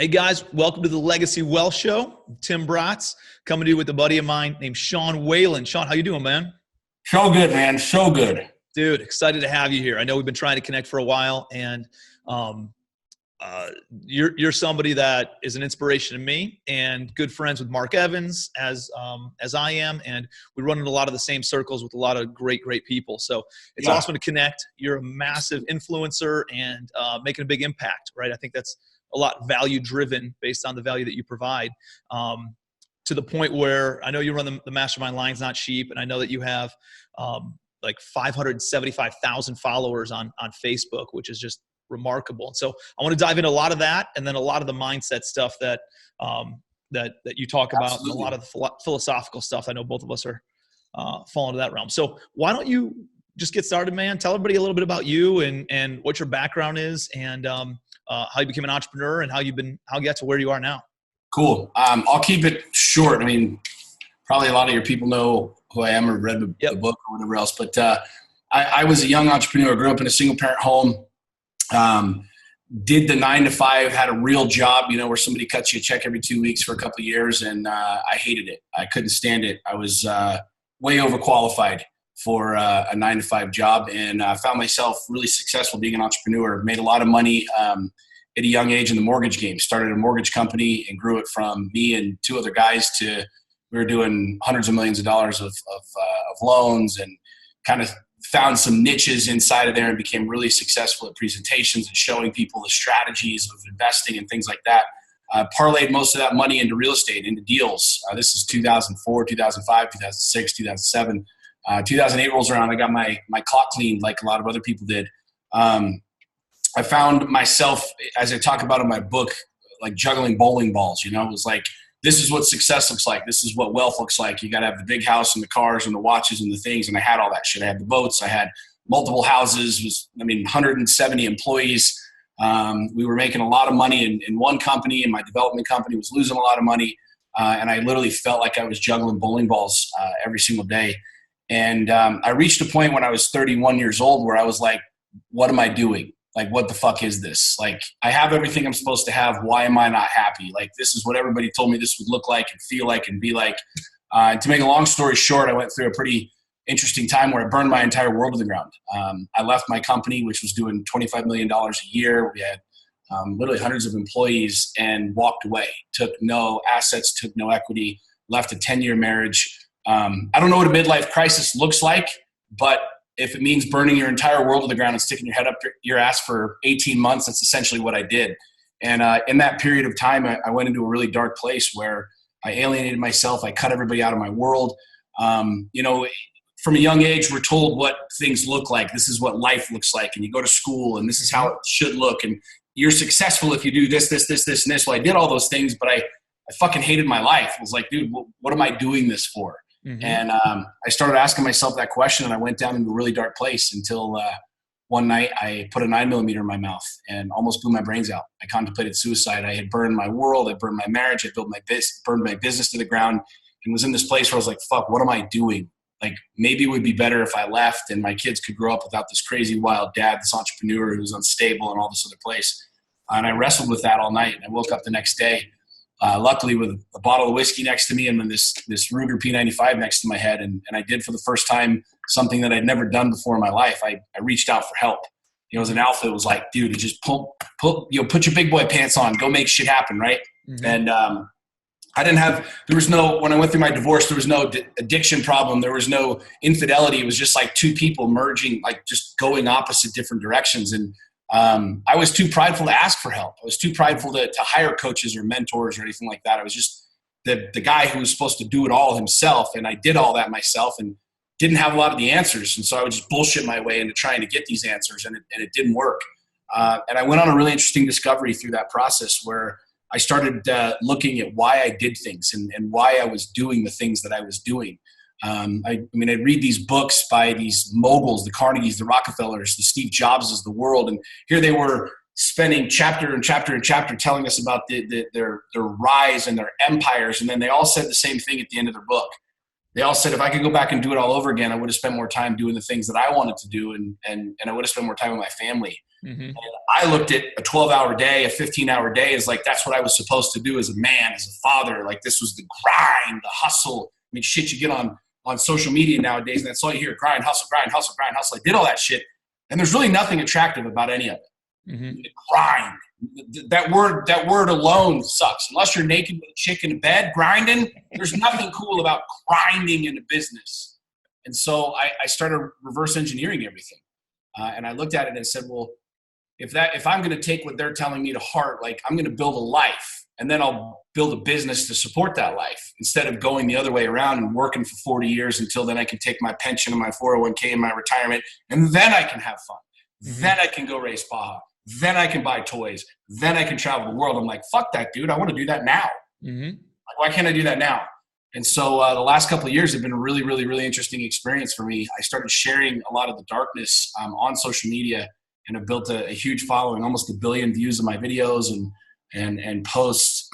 Hey guys, welcome to the Legacy Wealth Show. Tim Bratz coming to you with a buddy of mine named Sean Whalen. Sean, how you doing, man? So good, man. So good. Dude, excited to have you here. I know we've been trying to connect for a while, and you're somebody that is an inspiration to me, and good friends with Mark Evans as I am, and we run in a lot of the same circles with a lot of great people. So it's awesome to connect. You're a massive influencer and making a big impact, right? I think that's a lot value driven based on the value that you provide, to the point where I know you run the Mastermind Lions Not Sheep, and I know that you have like 575,000 followers on Facebook, which is just remarkable. And so I want to dive into a lot of that, and then a lot of the mindset stuff that you talk about, and a lot of the philosophical stuff. I know both of us are fall into that realm. So why don't you just get started, man? Tell everybody a little bit about you and what your background is, and how you became an entrepreneur, and how you got to where you are now. Cool. I'll keep it short. I mean, probably a lot of your people know who I am or read the book or whatever else. But I was a young entrepreneur, grew up in a single parent home, did the 9 to 5, had a real job, where somebody cuts you a check every 2 weeks for a couple of years. And I hated it. I couldn't stand it. I was way overqualified for a 9 to 5 job, and I found myself really successful being an entrepreneur. Made a lot of money at a young age in the mortgage game. Started a mortgage company and grew it from me and 2 other guys to we were doing hundreds of millions of dollars of loans, and kind of found some niches inside of there and became really successful at presentations and showing people the strategies of investing and things like that. Parlayed most of that money into real estate, into deals. This is 2004, 2005, 2006, 2007. 2008 rolls around. I got my clock cleaned like a lot of other people did. I found myself, as I talk about in my book, like juggling bowling balls. It was like, this is what success looks like. This is what wealth looks like. You got to have the big house and the cars and the watches and the things. And I had all that shit. I had the boats. I had multiple houses. 170 employees. We were making a lot of money in one company, and my development company was losing a lot of money. And I literally felt like I was juggling bowling balls every single day. And I reached a point when I was 31 years old where I was like, what am I doing? Like, what the fuck is this? Like, I have everything I'm supposed to have. Why am I not happy? Like, this is what everybody told me this would look like and feel like and be like. To make a long story short, I went through a pretty interesting time where I burned my entire world to the ground. I left my company, which was doing $25 million a year. We had literally hundreds of employees, and walked away. Took no assets, took no equity, left a 10-year marriage. I don't know what a midlife crisis looks like, but if it means burning your entire world to the ground and sticking your head up your ass for 18 months, that's essentially what I did. And in that period of time, I went into a really dark place where I alienated myself. I cut everybody out of my world. From a young age, we're told what things look like. This is what life looks like. And you go to school, and this is how it should look. And you're successful if you do this, this, this, this, and this. Well, I did all those things, but I fucking hated my life. I was like, dude, what am I doing this for? Mm-hmm. And I started asking myself that question, and I went down into a really dark place until one night I put a 9mm in my mouth and almost blew my brains out. I contemplated suicide. I had burned my world. I burned my marriage. I burned my business to the ground, and was in this place where I was like, fuck, what am I doing? Like, maybe it would be better if I left and my kids could grow up without this crazy wild dad, this entrepreneur who's unstable and all this other place. And I wrestled with that all night, and I woke up the next day. Luckily, with a bottle of whiskey next to me and then this Ruger P95 next to my head. And I did for the first time something that I'd never done before in my life. I reached out for help. As an alpha, it was like, dude, just put your big boy pants on, go make shit happen, right? Mm-hmm. And when I went through my divorce, there was no addiction problem. There was no infidelity. It was just like 2 people merging, like just going opposite different directions. And I was too prideful to ask for help. I was too prideful to hire coaches or mentors or anything like that. I was just the guy who was supposed to do it all himself. And I did all that myself and didn't have a lot of the answers. And so I would just bullshit my way into trying to get these answers, and it didn't work. And I went on a really interesting discovery through that process where I started looking at why I did things and why I was doing the things that I was doing. I'd read these books by these moguls, the Carnegies, the Rockefellers, the Steve Jobs of the world. And here they were spending chapter and chapter and chapter telling us about their rise and their empires. And then they all said the same thing at the end of their book. they all said if I could go back and do it all over again, I would have spent more time doing the things that I wanted to do, and I would have spent more time with my family. Mm-hmm. And I looked at a 12-hour day, a 15-hour day as like that's what I was supposed to do as a man, as a father. Like this was the grind, the hustle. I mean, shit, you get on social media nowadays, and that's all you hear: grind, hustle, grind, hustle, grind, hustle. I did all that shit, and there's really nothing attractive about any of it. Mm-hmm. Grind. That word alone sucks. Unless you're naked with a chick in bed grinding, there's nothing cool about grinding in a business. And so I started reverse engineering everything. And I looked at it and said, well, if I'm going to take what they're telling me to heart, like I'm going to build a life and then I'll build a business to support that life instead of going the other way around and working for 40 years until then I can take my pension and my 401k and my retirement. And then I can have fun. Mm-hmm. Then I can go race Baja. Then I can buy toys. Then I can travel the world. I'm like, fuck that, dude. I want to do that now. Mm-hmm. Like, why can't I do that now? And so the last couple of years have been a really, really, really interesting experience for me. I started sharing a lot of the darkness on social media, and have built a huge following, almost 1 billion views of my videos and posts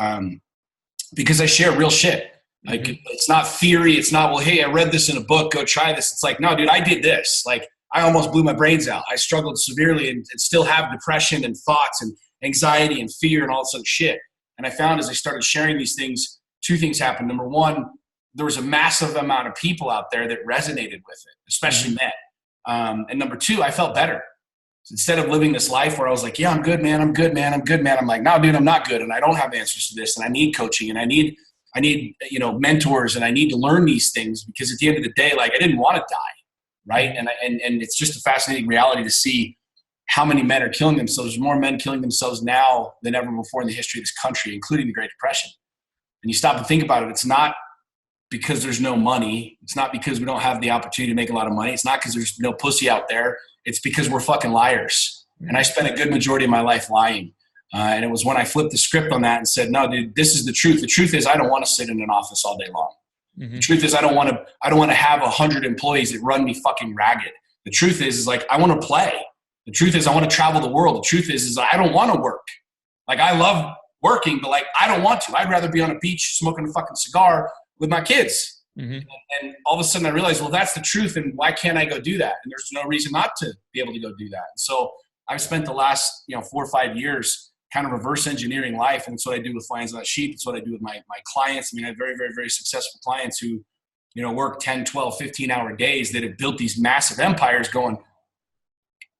because I share real shit. Like mm-hmm. It's not theory. It's not, well, hey, I read this in a book. Go try this. It's like, no, dude, I did this. Like, I almost blew my brains out. I struggled severely and still have depression and thoughts and anxiety and fear and all this other shit. And I found as I started sharing these things, 2 things happened. Number one, there was a massive amount of people out there that resonated with it, especially men. And number 2, I felt better. So instead of living this life where I was like, yeah, I'm good, man. I'm good, man. I'm good, man. I'm like, no, dude, I'm not good. And I don't have answers to this. And I need coaching and I need, mentors, and I need to learn these things because at the end of the day, like I didn't want to die. Right. And it's just a fascinating reality to see how many men are killing themselves. There's more men killing themselves now than ever before in the history of this country, including the Great Depression. And you stop and think about it. It's not because there's no money. It's not because we don't have the opportunity to make a lot of money. It's not because there's no pussy out there. It's because we're fucking liars. And I spent a good majority of my life lying. And it was when I flipped the script on that and said, no, dude, this is the truth. The truth is I don't want to sit in an office all day long. Mm-hmm. The truth is I don't want to have 100 employees that run me fucking ragged. The truth is like, I want to play. The truth is I want to travel the world. The truth is I don't want to work. Like I love working, but like, I don't want to. I'd rather be on a beach smoking a fucking cigar with my kids. Mm-hmm. And all of a sudden I realized, well, that's the truth. And why can't I go do that? And there's no reason not to be able to go do that. And so I've spent the last, 4 or 5 years kind of reverse engineering life. And it's what I do with Lions Not Sheep. It's what I do with my clients. I mean, I have very, very, very successful clients who, work 10, 12, 15-hour days that have built these massive empires going,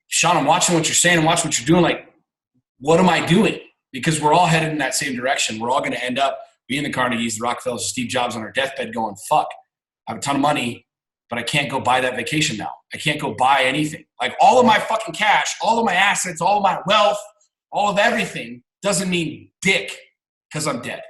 Sean, I'm watching what you're saying and watching what you're doing. Like, what am I doing? Because we're all headed in that same direction. We're all going to end up being the Carnegies, the Rockefellers, Steve Jobs on our deathbed going, fuck, I have a ton of money, but I can't go buy that vacation now. I can't go buy anything. Like all of my fucking cash, all of my assets, all of my wealth, all of everything doesn't mean dick because I'm dead.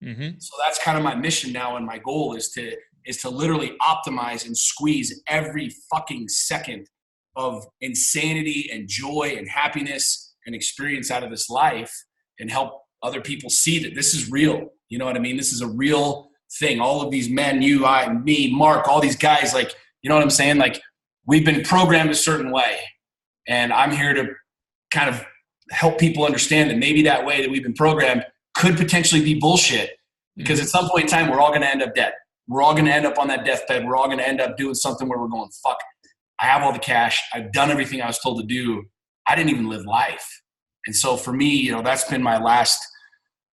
Mm-hmm. So that's kind of my mission now. And my goal is to literally optimize and squeeze every fucking second of insanity and joy and happiness and experience out of this life and help other people see that this is real. You know what I mean? This is a real thing. All of these men, you, I, me, Mark, all these guys, like, you know what I'm saying? Like we've been programmed a certain way, and I'm here to kind of help people understand that maybe that way that we've been programmed could potentially be bullshit, because at some point in time, we're all going to end up dead. We're all going to end up on that deathbed. We're all going to end up doing something where we're going, fuck, I have all the cash. I've done everything I was told to do. I didn't even live life. And so for me, that's been my last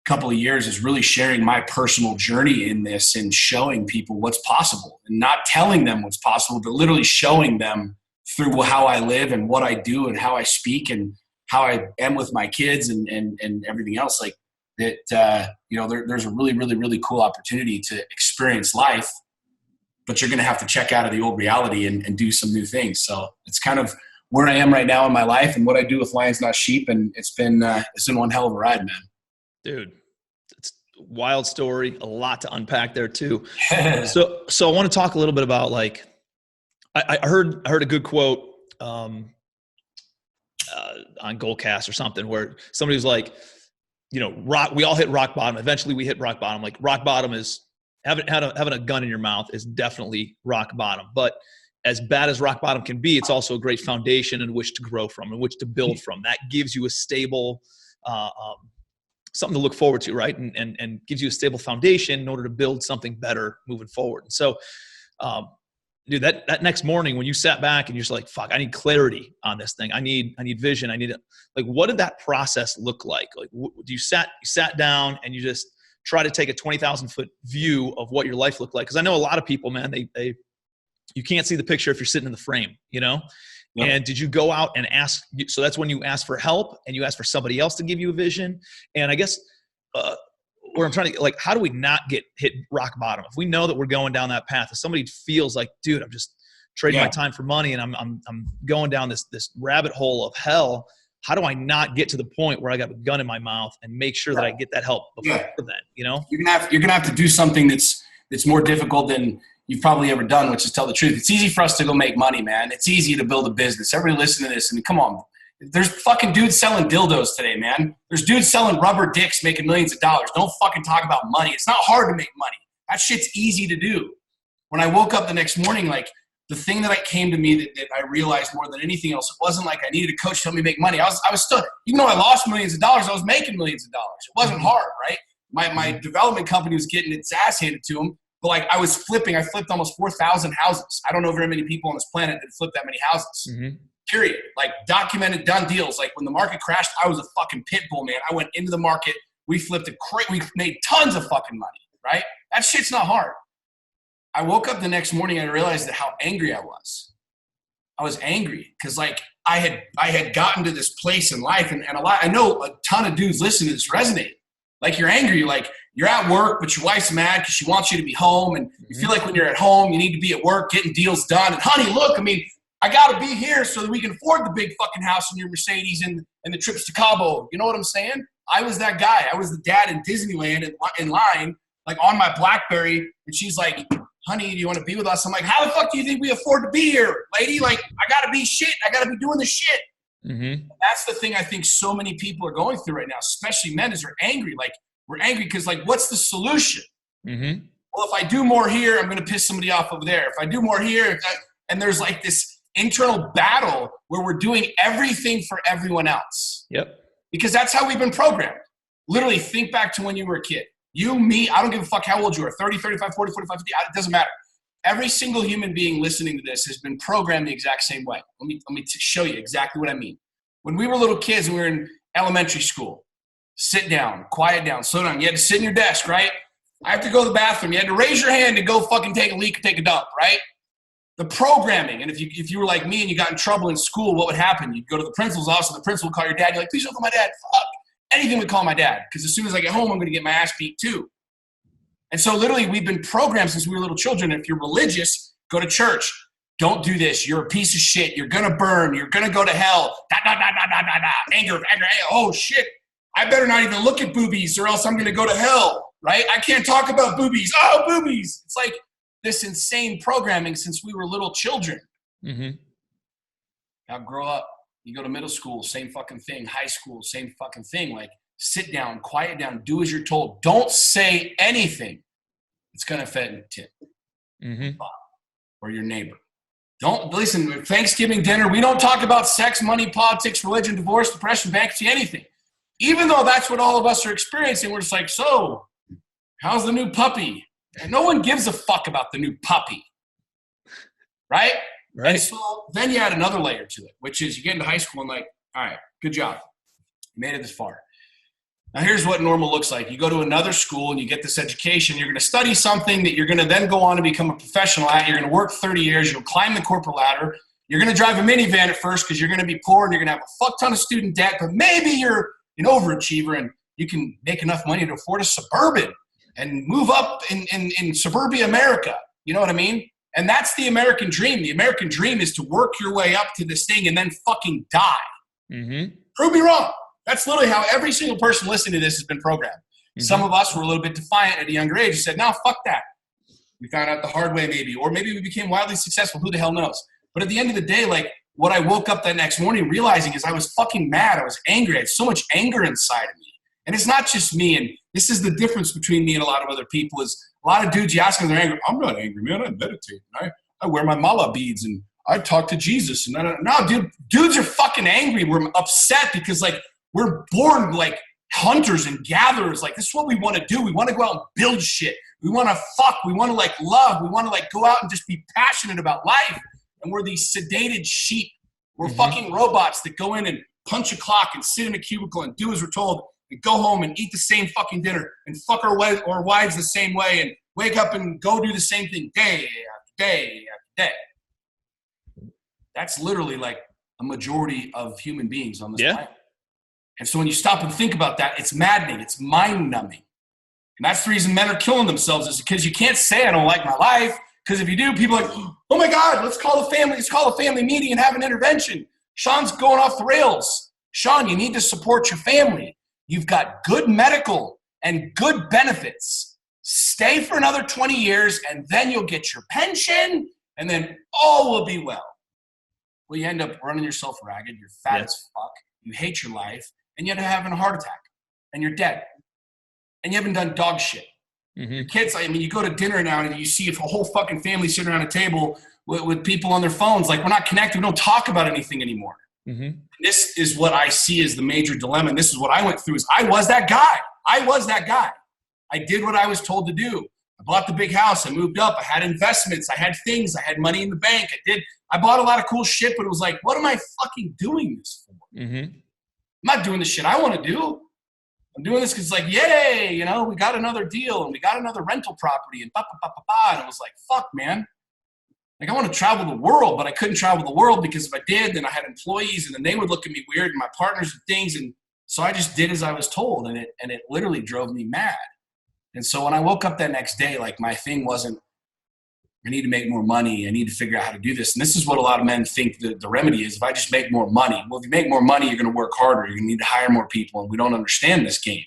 couple of years, is really sharing my personal journey in this and showing people what's possible, and not telling them what's possible, but literally showing them through how I live and what I do and how I speak and how I am with my kids and everything else. Like that, there's a really, really, really cool opportunity to experience life, but you're going to have to check out of the old reality and do some new things. So it's kind of where I am right now in my life and what I do with Lions Not Sheep. And it's been one hell of a ride, man. Dude, it's a wild story, a lot to unpack there too. So I want to talk a little bit about, like, I heard a good quote on Goalcast or something, where somebody was like, we all hit rock bottom. Eventually we hit rock bottom. Like rock bottom is having a gun in your mouth is definitely rock bottom. But as bad as rock bottom can be, it's also a great foundation in which to grow from and which to build from. That gives you a stable, something to look forward to, right? And gives you a stable foundation in order to build something better moving forward. And so dude, that next morning when you sat back and you're just like, fuck, I need clarity on this thing. I need vision. Like, what did that process look like? Like, you sat down and you just try to take a 20,000 foot view of what your life looked like. Cause I know a lot of people, man, you can't see the picture if you're sitting in the frame, you know? Yep. And did you go out and ask? So that's when you ask for help and you ask for somebody else to give you a vision. And I guess, where I'm trying to, like, how do we not get hit rock bottom? If we know that we're going down that path, if somebody feels like, dude, I'm just trading my time for money and I'm going down this rabbit hole of hell, how do I not get to the point where I got a gun in my mouth and make sure that I get that help before then, you know? You're gonna have to do something that's more difficult than you've probably ever done, which is tell the truth. It's easy for us to go make money, man. It's easy to build a business. Everybody listen to this and come on. There's fucking dudes selling dildos today, man. There's dudes selling rubber dicks making millions of dollars. Don't fucking talk about money. It's not hard to make money. That shit's easy to do. When I woke up the next morning, like, the thing that came to me that I realized more than anything else, it wasn't like I needed a coach to help me make money. I was still, even though I lost millions of dollars, I was making millions of dollars. It wasn't hard, right? My development company was getting its ass handed to them. But like, I flipped almost 4,000 houses. I don't know very many people on this planet that flip that many houses. Mm-hmm. Period. Like, documented, done deals. Like, when the market crashed, I was a fucking pit bull, man. I went into the market. We we made tons of fucking money, right? That shit's not hard. I woke up the next morning and I realized that how angry I was. I was angry because, like, I had gotten to this place in life, and I know a ton of dudes listening to this resonate. Like, you're angry, you're at work, but your wife's mad because she wants you to be home, and you feel like when you're at home, you need to be at work getting deals done. And honey, look, I mean, I got to be here so that we can afford the big fucking house and your Mercedes and the trips to Cabo. You know what I'm saying? I was that guy. I was the dad in Disneyland in line, like, on my BlackBerry. And she's like, honey, do you want to be with us? I'm like, how the fuck do you think we afford to be here, lady? Like, I got to be shit. I got to be doing the shit. Mm-hmm. That's the thing I think so many people are going through right now, especially men, is they're angry. Like, we're angry because, like, what's the solution? Mm-hmm. Well, if I do more here, I'm going to piss somebody off over there. If I do more here, and there's like this internal battle where we're doing everything for everyone else. Yep. Because that's how we've been programmed. Literally, think back to when you were a kid. You, me, I don't give a fuck how old you are, 30, 35, 40, 45, 50, it doesn't matter. Every single human being listening to this has been programmed the exact same way. Let me show you exactly what I mean. When we were little kids and we were in elementary school, sit down, quiet down, slow down. You had to sit in your desk, right? I have to go to the bathroom. You had to raise your hand to go fucking take a leak or take a dump, right? The programming, and if you were like me and you got in trouble in school, what would happen? You'd go to the principal's office and the principal would call your dad. You're like, please don't call my dad. Fuck. Anything would call my dad, because as soon as I get home, I'm going to get my ass beat too. And so literally we've been programmed since we were little children. If you're religious, go to church. Don't do this. You're a piece of shit. You're going to burn. You're going to go to hell. Anger. Oh, shit. I better not even look at boobies or else I'm going to go to hell, right? I can't talk about boobies. Oh, boobies. It's like this insane programming since we were little children. Mm-hmm. Now grow up. You go to middle school, same fucking thing. High school, same fucking thing. Like, sit down, quiet down, do as you're told. Don't say anything. It's going to offend Tim or your neighbor. Don't listen. Thanksgiving dinner, we don't talk about sex, money, politics, religion, divorce, depression, bankruptcy, anything. Even though that's what all of us are experiencing, we're just like, so, how's the new puppy? And no one gives a fuck about the new puppy, right? Right. And so then you add another layer to it, which is you get into high school and like, all right, good job. You made it this far. Now here's what normal looks like. You go to another school and you get this education. You're going to study something that you're going to then go on to become a professional at. You're going to work 30 years. You'll climb the corporate ladder. You're going to drive a minivan at first because you're going to be poor and you're going to have a fuck ton of student debt, but maybe you're an overachiever and you can make enough money to afford a Suburban and move up in suburbia America. You know what I mean? And that's the American dream. The American dream is to work your way up to this thing and then fucking die. Mm-hmm. Prove me wrong. That's literally how every single person listening to this has been programmed. Mm-hmm. Some of us were a little bit defiant at a younger age. We said, no, fuck that. We found out the hard way maybe. Or maybe we became wildly successful. Who the hell knows? But at the end of the day, like, what I woke up that next morning realizing is I was fucking mad. I was angry. I had so much anger inside of me. And it's not just me. And this is the difference between me and a lot of other people is a lot of dudes, you ask them, they're angry. I'm not angry, man. I meditate. I wear my mala beads and I talk to Jesus. And no, dude, dudes are fucking angry. We're upset because, like, we're born, like, hunters and gatherers. Like, this is what we want to do. We want to go out and build shit. We want to fuck. We want to like love. We want to like go out and just be passionate about life. And we're these sedated sheep. We're fucking robots that go in and punch a clock and sit in a cubicle and do as we're told and go home and eat the same fucking dinner and fuck our wives the same way and wake up and go do the same thing day after day after day. That's literally like a majority of human beings on this planet. And so when you stop and think about that, it's maddening. It's mind-numbing. And that's the reason men are killing themselves, is because you can't say I don't like my life. Because if you do, people are like, oh my God, let's call a family meeting and have an intervention. Sean's going off the rails. Sean, you need to support your family. You've got good medical and good benefits. Stay for another 20 years and then you'll get your pension and then all will be well. Well, you end up running yourself ragged. You're fat as fuck. You hate your life and you end up having a heart attack and you're dead. And you haven't done dog shit. Your kids, I mean, you go to dinner now and you see a whole fucking family sitting around a table with people on their phones. Like, we're not connected. We don't talk about anything anymore. This is what I see as the major dilemma. And this is what I went through. Is I was that guy. I did what I was told to do. I bought the big house. I moved up. I had investments. I had things. I had money in the bank. I bought a lot of cool shit, but it was like, what am I fucking doing this for? I'm not doing the shit I want to do. I'm doing this because it's like, yay, you know, we got another deal and we got another rental property and and it was like, fuck, man. Like, I want to travel the world, but I couldn't travel the world because if I did, then I had employees and then they would look at me weird and my partners and things. And so I just did as I was told, and it literally drove me mad. And so when I woke up that next day, like, my thing wasn't, I need to make more money. I need to figure out how to do this. And this is what a lot of men think the remedy is. If I just make more money. Well, if you make more money, you're going to work harder. You're going to need to hire more people. And we don't understand this game.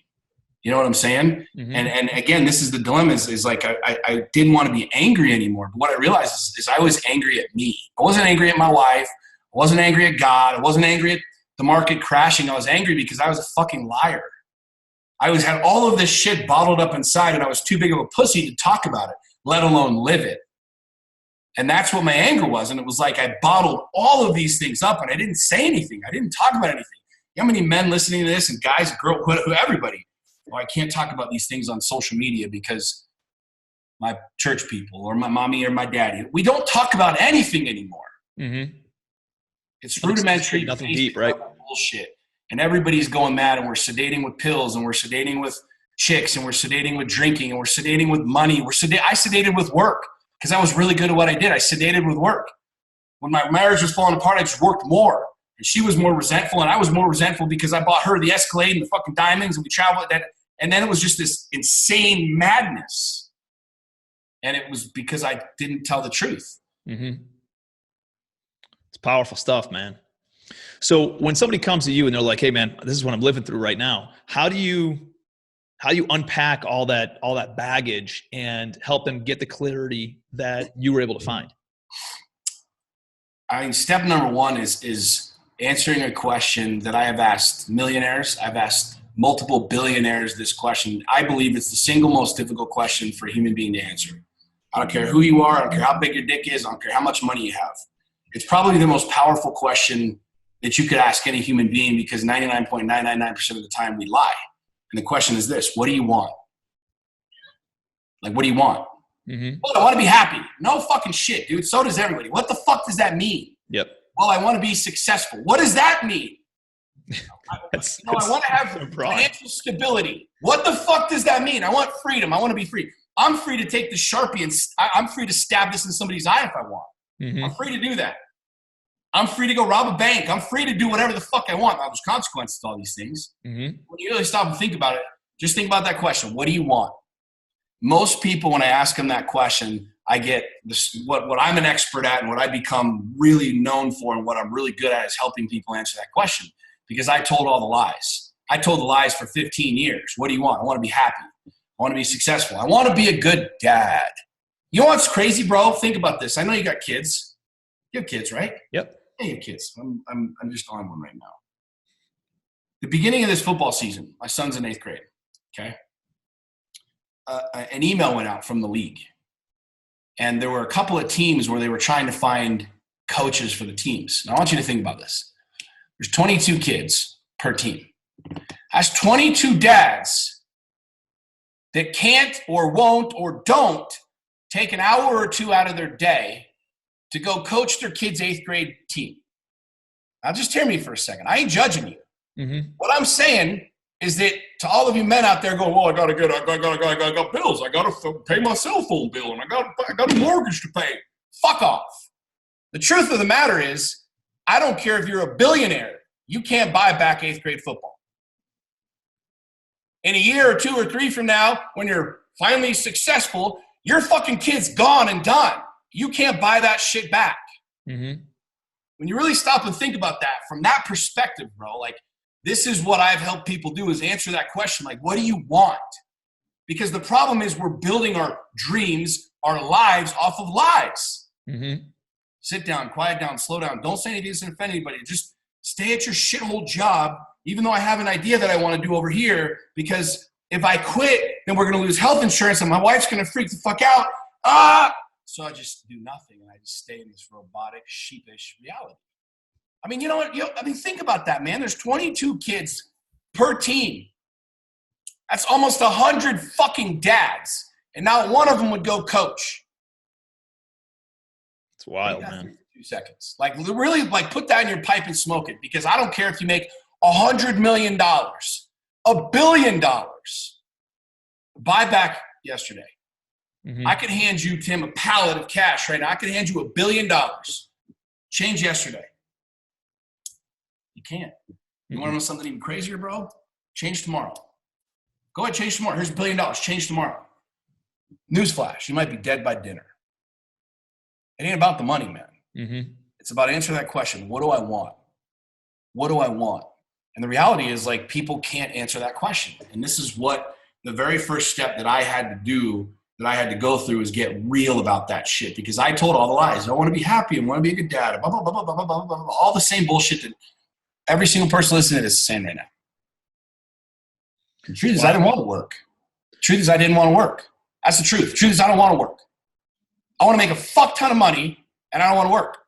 You know what I'm saying? And again, this is the dilemma is like, I didn't want to be angry anymore. But what I realized is I was angry at me. I wasn't angry at my wife. I wasn't angry at God. I wasn't angry at the market crashing. I was angry because I was a fucking liar. Had all of this shit bottled up inside and I was too big of a pussy to talk about it, let alone live it. And that's what my anger was. And it was like I bottled all of these things up and I didn't say anything. I didn't talk about anything. You know how many men listening to this and guys, girls, everybody, well, I can't talk about these things on social media because my church people or my mommy or my daddy, we don't talk about anything anymore. It's rudimentary, nothing deep, right? Bullshit. And everybody's going mad and we're sedating with pills and we're sedating with chicks and we're sedating with drinking and we're sedating with money. I sedated with work. Because I was really good at what I did. I sedated with work. When my marriage was falling apart, I just worked more. And she was more resentful, and I was more resentful because I bought her the Escalade and the fucking diamonds, and we traveled. And then it was just this insane madness. And it was because I didn't tell the truth. It's powerful stuff, man. So when somebody comes to you and they're like, hey, man, this is what I'm living through right now. How do you unpack all that baggage and help them get the clarity that you were able to find? I mean, step number one is answering a question that I have asked millionaires. I've asked multiple billionaires this question. I believe it's the single most difficult question for a human being to answer. I don't care who you are. I don't care how big your dick is. I don't care how much money you have. It's probably the most powerful question that you could ask any human being because 99.999% of the time we lie. And the question is this: what do you want? Like, what do you want? Well, I want to be happy. No fucking shit, dude. So does everybody. What the fuck does that mean? Yep. Well, I want to be successful. What does that mean? I want to have financial stability. What the fuck does that mean? I want freedom. I want to be free. I'm free to take the Sharpie and I'm free to stab this in somebody's eye if I want. I'm free to do that. I'm free to go rob a bank. I'm free to do whatever the fuck I want. There's consequences to all these things. When you really stop and think about it, just think about that question. What do you want? Most people, when I ask them that question, I get this, what I'm an expert at and what I become really known for and what I'm really good at is helping people answer that question because I told all the lies. I told the lies for 15 years. What do you want? I want to be happy. I want to be successful. I want to be a good dad. You know what's crazy, bro? Think about this. I know you got kids. You have kids, right? Yep. Hey, you have kids. I'm just on one right now. The beginning of this football season, my son's in 8th grade, okay? An email went out from the league. And there were a couple of teams where they were trying to find coaches for the teams. Now, I want you to think about this. There's 22 kids per team. has 22 dads that can't or won't or don't take an hour or two out of their day to go coach their kid's 8th grade team. Now just hear me for a second. I ain't judging you. Mm-hmm. What I'm saying is that to all of you men out there going, well, I got bills. I got to pay my cell phone bill, and I got a mortgage to pay. Fuck off. The truth of the matter is, I don't care if you're a billionaire. You can't buy back 8th grade football. In a year or 2 or 3 from now, when you're finally successful, your fucking kid's gone and done. You can't buy that shit back. Mm-hmm. When you really stop and think about that from that perspective, bro, like, this is what I've helped people do, is answer that question. Like, what do you want? Because the problem is we're building our dreams, our lives off of lies. Mm-hmm. Sit down, quiet down, slow down. Don't say anything to offend anybody. Just stay at your shithole job, even though I have an idea that I want to do over here, because if I quit, then we're going to lose health insurance and my wife's going to freak the fuck out. So I just do nothing, and I just stay in this robotic, sheepish reality. I mean, you know what? Think about that, man. There's 22 kids per team. That's almost 100 fucking dads, and not one of them would go coach. It's wild, man. 2 seconds. Like, really, like, put that in your pipe and smoke it, because I don't care if you make $100 million, $1 billion. Buyback yesterday. Mm-hmm. I could hand you, Tim, a pallet of cash right now. I could hand you $1 billion. Change yesterday. You can't. You want to know something even crazier, bro? Change tomorrow. Go ahead, change tomorrow. Here's $1 billion. Change tomorrow. Newsflash, you might be dead by dinner. It ain't about the money, man. Mm-hmm. It's about answering that question. What do I want? What do I want? And the reality is, like, people can't answer that question. And this is what the very first step that I had to do, that I had to go through, is get real about that shit. Because I told all the lies. I want to be happy. I want to be a good dad. Blah, blah, blah, blah, blah, blah, blah, all the same bullshit that every single person listening to this is saying right now. The truth is, I didn't want to work. The truth is, I didn't want to work. That's the truth. The truth is, I don't want to work. I want to make a fuck ton of money, and I don't want to work.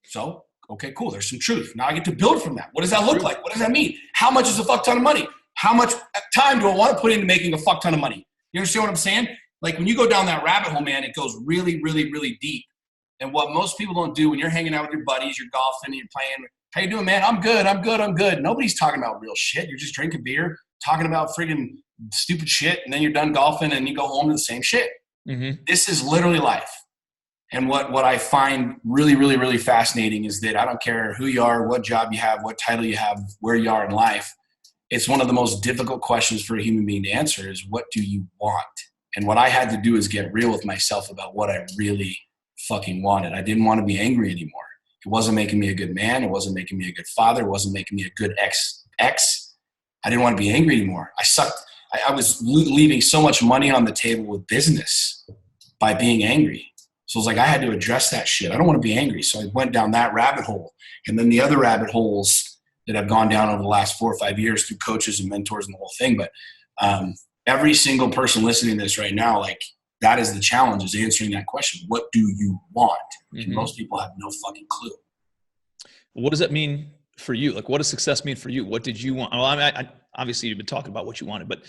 So, okay, cool. There's some truth. Now I get to build from that. What does that look like? What does that mean? How much is a fuck ton of money? How much time do I want to put into making a fuck ton of money? You understand what I'm saying? Like, when you go down that rabbit hole, man, it goes really, really, really deep. And what most people don't do when you're hanging out with your buddies, you're golfing, you're playing, how you doing, man? I'm good. Nobody's talking about real shit. You're just drinking beer, talking about friggin' stupid shit, and then you're done golfing and you go home to the same shit. Mm-hmm. This is literally life. And what I find really, really, really fascinating is that I don't care who you are, what job you have, what title you have, where you are in life. It's one of the most difficult questions for a human being to answer is, what do you want? And what I had to do is get real with myself about what I really fucking wanted. I didn't want to be angry anymore. It wasn't making me a good man. It wasn't making me a good father. It wasn't making me a good ex. I didn't want to be angry anymore. I sucked. I was leaving so much money on the table with business by being angry. So it was like, I had to address that shit. I don't want to be angry. So I went down that rabbit hole. And then the other rabbit holes that I've gone down over the last 4 or 5 years through coaches and mentors and the whole thing. But every single person listening to this right now, like, that is the challenge, is answering that question. What do you want? Mm-hmm. And most people have no fucking clue. What does that mean for you? Like, what does success mean for you? What did you want? Well, I obviously you've been talking about what you wanted, but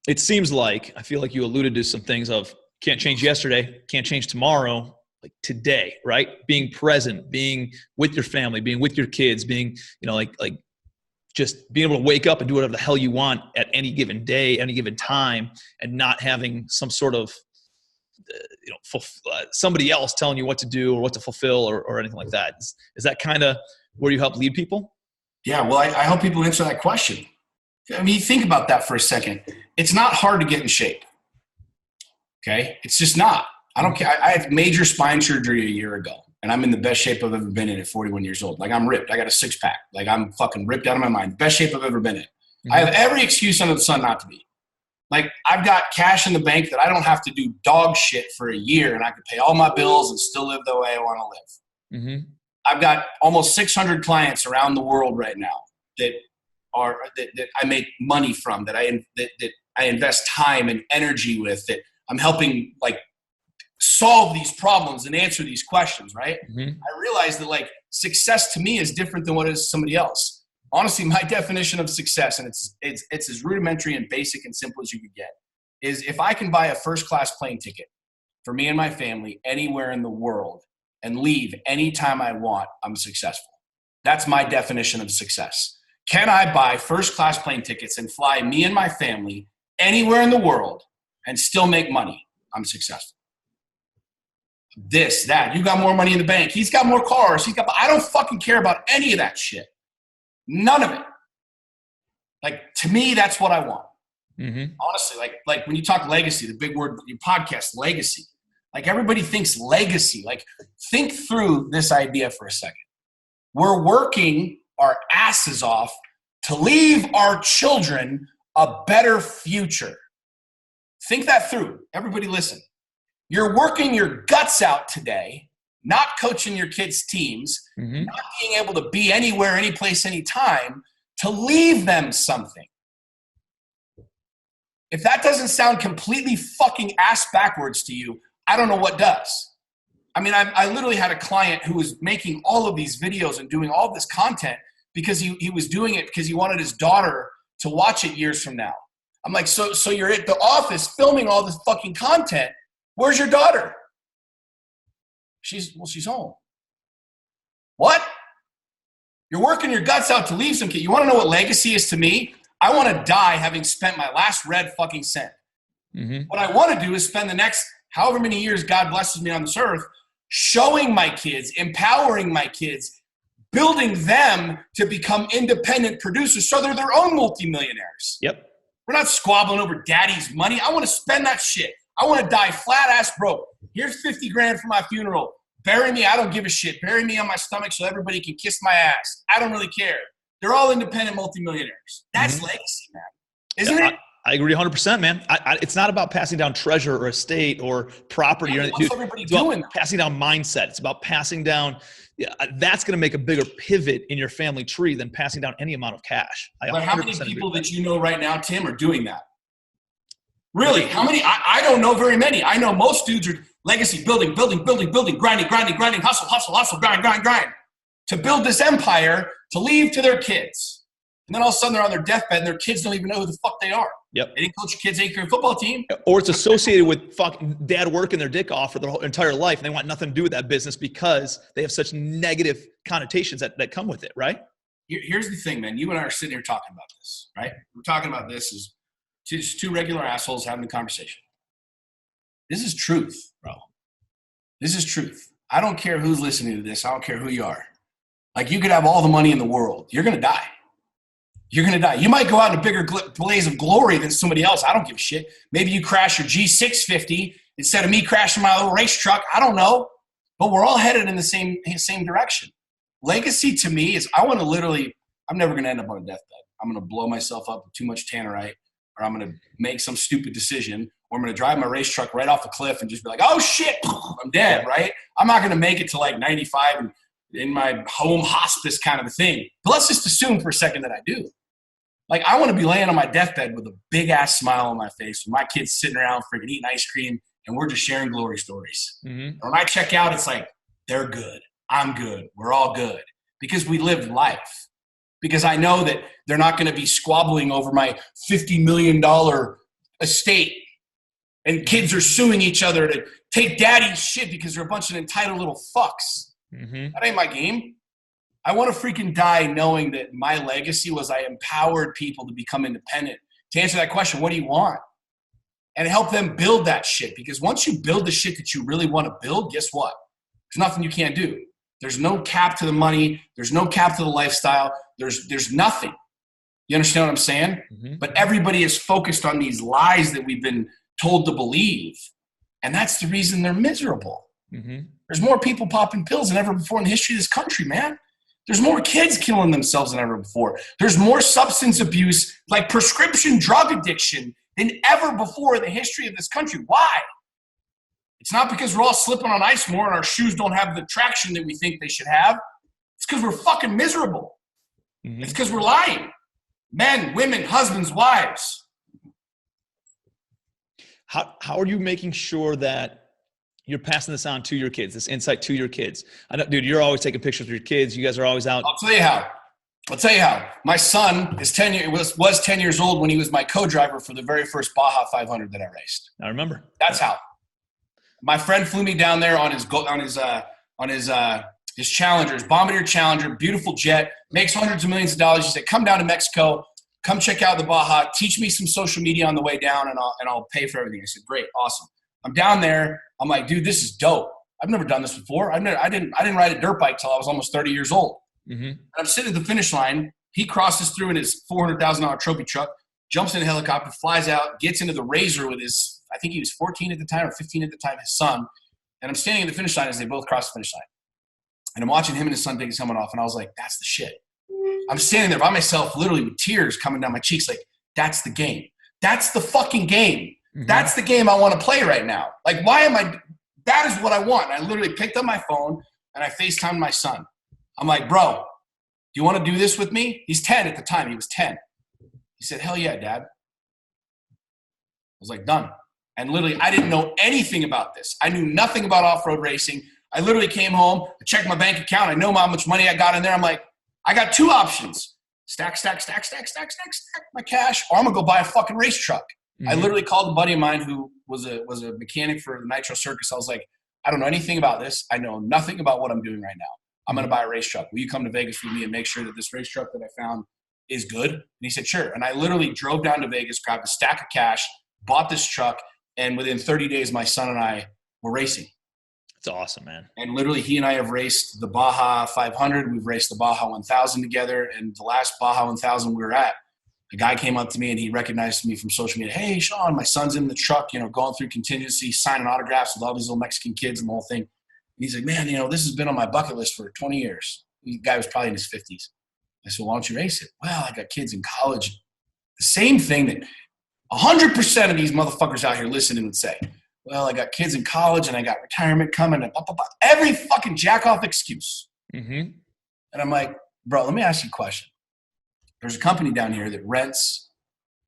it seems like, I feel like you alluded to some things of can't change yesterday, can't change tomorrow, like today, right? Being present, being with your family, being with your kids, being, like just being able to wake up and do whatever the hell you want at any given day, any given time, and not having some sort of, somebody else telling you what to do or what to fulfill or anything like that. Is that kind of where you help lead people? Yeah, well, I help people answer that question. I mean, think about that for a second. It's not hard to get in shape. Okay? It's just not. I don't care. I had major spine surgery a year ago, and I'm in the best shape I've ever been in at 41 years old. Like, I'm ripped. I got a 6-pack. Like, I'm fucking ripped out of my mind. Best shape I've ever been in. Mm-hmm. I have every excuse under the sun not to be. Like, I've got cash in the bank that I don't have to do dog shit for a year, and I can pay all my bills and still live the way I want to live. Mm-hmm. I've got almost 600 clients around the world right now that I make money from, that I invest time and energy with, that I'm helping, like, solve these problems and answer these questions, right? Mm-hmm. I realize that, like, success to me is different than what it is to somebody else. honestly, my definition of success, and it's as rudimentary and basic and simple as you could get, is if I can buy a first-class plane ticket for me and my family anywhere in the world and leave anytime I want, I'm successful. That's my definition of success. Can I buy first-class plane tickets and fly me and my family anywhere in the world and still make money? I'm successful. This, that, you got more money in the bank. He's got more cars. I don't fucking care about any of that shit. None of it. Like, to me, that's what I want. Mm-hmm. Honestly, like when you talk legacy, the big word, your podcast, legacy. Like, everybody thinks legacy. Like, think through this idea for a second. We're working our asses off to leave our children a better future. Think that through. Everybody listen. You're working your guts out today, not coaching your kids' teams, mm-hmm. not being able to be anywhere, any place, anytime, to leave them something. If that doesn't sound completely fucking ass backwards to you, I don't know what does. I mean, I literally had a client who was making all of these videos and doing all this content because he was doing it because he wanted his daughter to watch it years from now. I'm like, so you're at the office filming all this fucking content. Where's your daughter? She's home. What? You're working your guts out to leave some kid. You want to know what legacy is to me? I want to die having spent my last red fucking cent. Mm-hmm. What I want to do is spend the next however many years God blesses me on this earth showing my kids, empowering my kids, building them to become independent producers so they're their own multimillionaires. Yep. We're not squabbling over daddy's money. I want to spend that shit. I want to die flat ass broke. Here's 50 grand for my funeral. Bury me. I don't give a shit. Bury me on my stomach so everybody can kiss my ass. I don't really care. They're all independent multimillionaires. That's mm-hmm. legacy, man. Isn't it? I agree 100%, man. It's not about passing down treasure or estate or property or anything. Everybody it's about doing passing down mindset. It's about passing down. Yeah, that's going to make a bigger pivot in your family tree than passing down any amount of cash. But how many people that you know right now, Tim, are doing that? Really? How many? I don't know very many. I know most dudes are legacy building, grinding, hustle, grind, to build this empire to leave to their kids. And then all of a sudden they're on their deathbed and their kids don't even know who the fuck they are. Yep. They didn't coach your kids' 8th grade football team. Or it's associated with fucking dad working their dick off for their whole entire life. And they want nothing to do with that business because they have such negative connotations that come with it, right? Here's the thing, man. You and I are sitting here talking about this, right? We're talking about this as just two regular assholes having a conversation. This is truth, bro. This is truth. I don't care who's listening to this. I don't care who you are. Like, you could have all the money in the world. You're going to die. You're going to die. You might go out in a bigger blaze of glory than somebody else. I don't give a shit. Maybe you crash your G650 instead of me crashing my little race truck. I don't know. But we're all headed in the same direction. Legacy to me is I'm never going to end up on a deathbed. I'm going to blow myself up with too much tannerite, or I'm going to make some stupid decision, or I'm going to drive my race truck right off a cliff and just be like, oh shit, I'm dead, right? I'm not going to make it to like 95 and in my home hospice kind of a thing. But let's just assume for a second that I do. Like, I want to be laying on my deathbed with a big ass smile on my face with my kids sitting around freaking eating ice cream and we're just sharing glory stories. Mm-hmm. And when I check out, it's like, they're good. I'm good. We're all good because we lived life. Because I know that they're not going to be squabbling over my $50 million estate and kids are suing each other to take daddy's shit because they're a bunch of entitled little fucks. Mm-hmm. That ain't my game. I want to freaking die knowing that my legacy was I empowered people to become independent. To answer that question, what do you want? And help them build that shit. Because once you build the shit that you really want to build, guess what? There's nothing you can't do. There's no cap to the money. There's no cap to the lifestyle. There's nothing. You understand what I'm saying? Mm-hmm. But everybody is focused on these lies that we've been told to believe. And that's the reason they're miserable. Mm-hmm. There's more people popping pills than ever before in the history of this country, man. There's more kids killing themselves than ever before. There's more substance abuse, like prescription drug addiction, than ever before in the history of this country. Why? It's not because we're all slipping on ice more and our shoes don't have the traction that we think they should have. It's because we're fucking miserable. Mm-hmm. It's because we're lying. Men, women, husbands, wives. How are you making sure that you're passing this on to your kids, this insight to your kids? I know, dude, you're always taking pictures of your kids. You guys are always out. I'll tell you how. I'll tell you how. My son is 10 years old when he was my co-driver for the very first Baja 500 that I raced. I remember. That's how. My friend flew me down there on his Challenger, his Bombardier Challenger, beautiful jet, makes hundreds of millions of dollars. He said, "Come down to Mexico, come check out the Baja, teach me some social media on the way down, and I'll pay for everything." I said, "Great, awesome." I'm down there. I'm like, "Dude, this is dope. I've never done this before. I didn't ride a dirt bike till I was almost 30 years old." Mm-hmm. And I'm sitting at the finish line. He crosses through in his $400,000 trophy truck, jumps in a helicopter, flies out, gets into the Razor with his, I think he was 14 at the time or 15 at the time, his son. And I'm standing at the finish line as they both cross the finish line. And I'm watching him and his son take his helmet off, and I was like, that's the shit. I'm standing there by myself, literally with tears coming down my cheeks, like, that's the game. That's the fucking game. Mm-hmm. That's the game I want to play right now. Like, that is what I want. And I literally picked up my phone, and I FaceTimed my son. I'm like, "Bro, do you want to do this with me?" He's 10 at the time. He was 10. He said, "Hell yeah, Dad." I was like, done. And literally, I didn't know anything about this. I knew nothing about off-road racing. I literally came home, I checked my bank account. I know how much money I got in there. I'm like, I got two options. Stack my cash, or I'm going to go buy a fucking race truck. Mm-hmm. I literally called a buddy of mine who was a mechanic for the Nitro Circus. I was like, "I don't know anything about this. I know nothing about what I'm doing right now. I'm going to buy a race truck. Will you come to Vegas with me and make sure that this race truck that I found is good?" And he said, "Sure." And I literally drove down to Vegas, grabbed a stack of cash, bought this truck, and within 30 days, my son and I were racing. It's awesome, man. And literally, he and I have raced the Baja 500. We've raced the Baja 1000 together. And the last Baja 1000 we were at, a guy came up to me and he recognized me from social media. "Hey, Sean, my son's in the truck, going through contingency, signing autographs with all these little Mexican kids and the whole thing." He's like, "Man, this has been on my bucket list for 20 years. The guy was probably in his 50s. I said, "Why don't you race it?" "Well, I got kids in college." The same thing that 100% of these motherfuckers out here listening would say. "Well, I got kids in college and I got retirement coming," and blah, blah, blah. Every fucking jack-off excuse. Mm-hmm. And I'm like, "Bro, let me ask you a question. There's a company down here that rents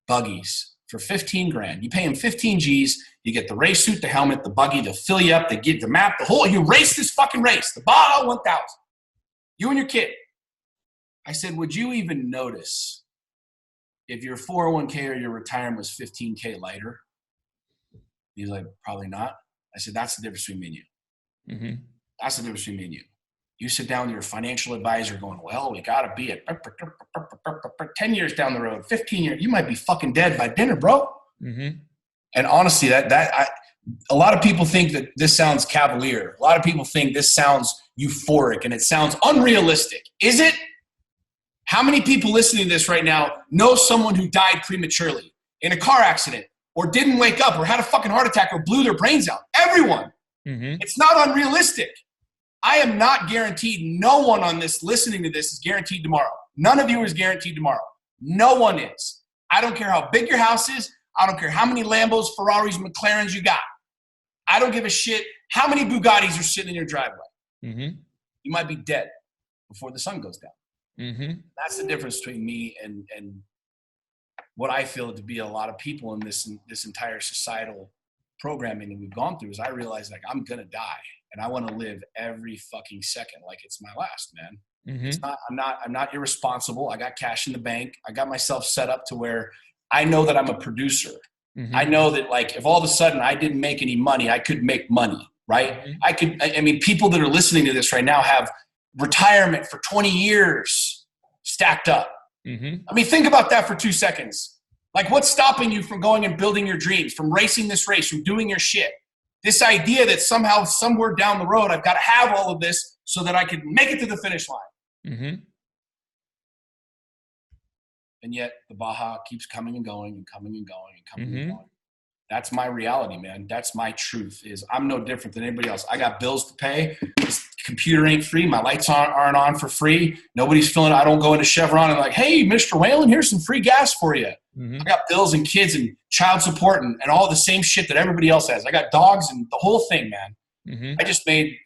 buggies for 15 grand. You pay them 15 G's. You get the race suit, the helmet, the buggy. They'll fill you up. They give the map, you race this fucking race, the Baja 1000. You and your kid." I said, "Would you even notice if your 401k or your retirement was 15K lighter?" He's like, "Probably not." I said, "That's the difference between me and you." Mm-hmm. That's the difference between me and you. You sit down with your financial advisor going, "Well, we got to be at 10 years down the road, 15 years. You might be fucking dead by dinner, bro." Mm-hmm. And honestly, a lot of people think that this sounds cavalier. A lot of people think this sounds euphoric and it sounds unrealistic. Is it? How many people listening to this right now know someone who died prematurely in a car accident or didn't wake up or had a fucking heart attack or blew their brains out? Everyone. Mm-hmm. It's not unrealistic. I am not guaranteed. No one on this listening to this is guaranteed tomorrow. None of you is guaranteed tomorrow. No one is. I don't care how big your house is. I don't care how many Lambos, Ferraris, McLarens you got. I don't give a shit how many Bugattis are sitting in your driveway. Mm-hmm. You might be dead before the sun goes down. Mm-hmm. That's the difference between me and what I feel to be a lot of people in this entire societal programming that we've gone through. Is I realize, like, I'm gonna die and I want to live every fucking second like it's my last, man. Mm-hmm. It's not. I'm not irresponsible. I got cash in the bank. I got myself set up to where I know that I'm a producer. Mm-hmm. I know that, like, if all of a sudden I didn't make any money, I could make money, right? Mm-hmm. I mean, people that are listening to this right now have retirement for 20 years stacked up. Mm-hmm. I mean, think about that for 2 seconds. Like, what's stopping you from going and building your dreams, from racing this race, from doing your shit? This idea that somehow, somewhere down the road, I've got to have all of this so that I can make it to the finish line. Mm-hmm. And yet the Baja keeps coming and going and coming and going and coming and going. That's my reality, man. That's my truth. Is I'm no different than anybody else. I got bills to pay. This computer ain't free. My lights aren't on for free. Nobody's filling. I don't go into Chevron and like, "Hey, Mr. Whalen, here's some free gas for you." Mm-hmm. I got bills and kids and child support and all the same shit that everybody else has. I got dogs and the whole thing, man. Mm-hmm. I just made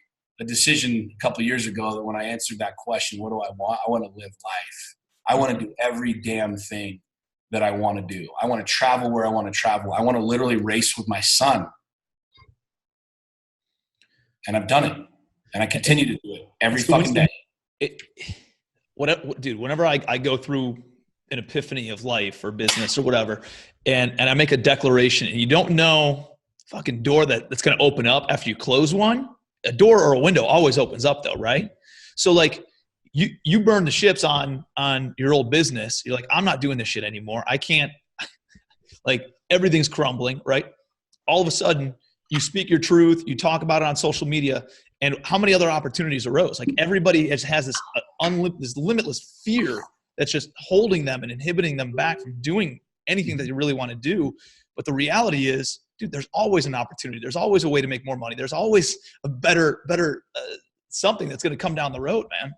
a decision a couple of years ago that when I answered that question, what do I want? I want to live life. I want to do every damn thing that I want to do. I want to travel where I want to travel. I want to literally race with my son. And I've done it. And I continue to do it every fucking day. dude, whenever I go through an epiphany of life or business or whatever, and I make a declaration, and you don't know fucking door that's going to open up after you close one. A door or a window always opens up though, right? So like you burn the ships on your old business. You're like, I'm not doing this shit anymore. I can't, like everything's crumbling, right? All of a sudden you speak your truth, you talk about it on social media, and how many other opportunities arose? Like everybody has this this limitless fear that's just holding them and inhibiting them back from doing anything that they really want to do. But the reality is, dude, there's always an opportunity. There's always a way to make more money. There's always a better something that's going to come down the road, man.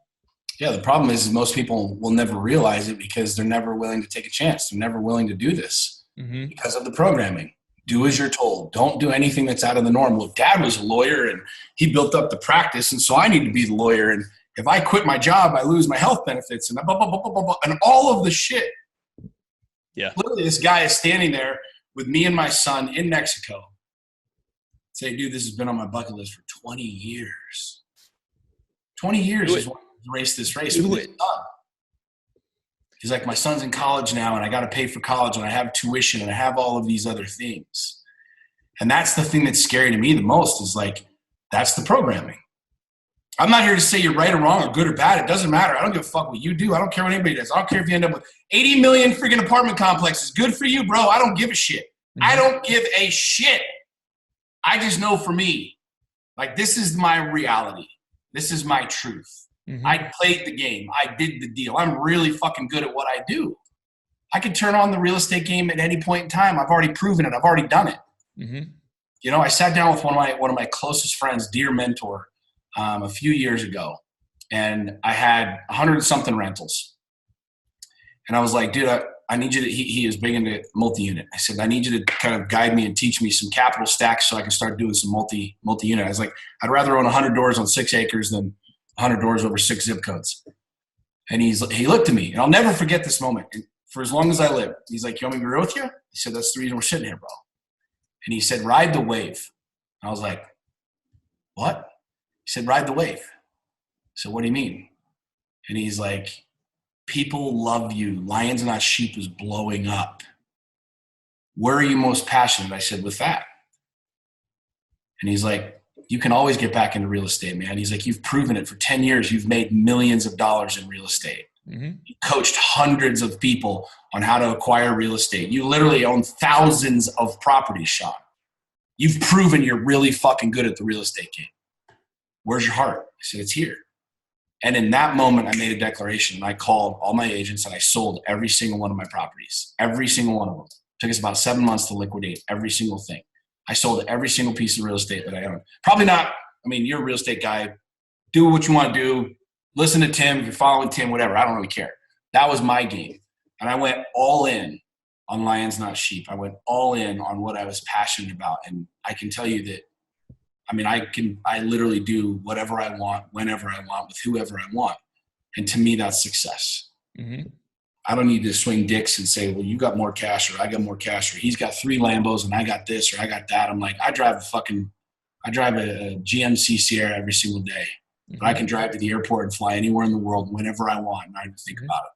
Yeah, the problem is most people will never realize it because they're never willing to take a chance. They're never willing to do this because of the programming. Do as you're told. Don't do anything that's out of the norm. Well, Dad was a lawyer and he built up the practice, and so I need to be the lawyer. And if I quit my job, I lose my health benefits and blah, blah, blah, blah, blah, blah, and all of the shit. Yeah. Literally, this guy is standing there with me and my son in Mexico. Say, dude, this has been on my bucket list for 20 years. 20 years is what I raced this race with his son. He's like, my son's in college now, and I got to pay for college, and I have tuition, and I have all of these other things. And that's the thing that's scary to me the most is like, that's the programming. I'm not here to say you're right or wrong or good or bad. It doesn't matter. I don't give a fuck what you do. I don't care what anybody does. I don't care if you end up with 80 million freaking apartment complexes. Good for you, bro. I don't give a shit. I don't give a shit. I just know for me, like, this is my reality. This is my truth. I played the game. I did the deal. I'm really fucking good at what I do. I could turn on the real estate game at any point in time. I've already proven it. I've already done it. You know, I sat down with one of my closest friends, dear mentor, a few years ago, and I had 100-something rentals. And I was like, dude, I need you to, he is big into multi-unit. I said, I need you to kind of guide me and teach me some capital stacks so I can start doing some multi-unit. I was like, I'd rather own 100 doors on 6 acres than 100 doors over 6 zip codes. And he looked at me, and I'll never forget this moment. And for as long as I live, he's like, you want me to be real with you? He said, that's the reason we're sitting here, bro. And he said, ride the wave. And I was like, what? He said, ride the wave. So what do you mean? And he's like, people love you. Lions Not Sheep is blowing up. Where are you most passionate? I said, with that. And he's like, you can always get back into real estate, man. He's like, you've proven it for 10 years. You've made millions of dollars in real estate. You coached hundreds of people on how to acquire real estate. You literally own thousands of properties, Sean. You've proven you're really fucking good at the real estate game. Where's your heart? I said, it's here. And in that moment, I made a declaration, and I called all my agents, and I sold every single one of my properties, every single one of them. It took us about 7 months to liquidate every single thing. I sold every single piece of real estate that I owned. Probably not, I mean, you're a real estate guy. Do what you want to do. Listen to Tim. If you're following Tim, whatever. I don't really care. That was my game. And I went all in on Lions Not Sheep. I went all in on what I was passionate about. And I can tell you that, I mean, I literally do whatever I want, whenever I want, with whoever I want. And to me, that's success. I don't need to swing dicks and say, well, you got more cash, or I got more cash, or he's got 3 Lambos and I got this, or I got that. I'm like, I drive a GMC Sierra every single day. But I can drive to the airport and fly anywhere in the world whenever I want, and I don't even think about it.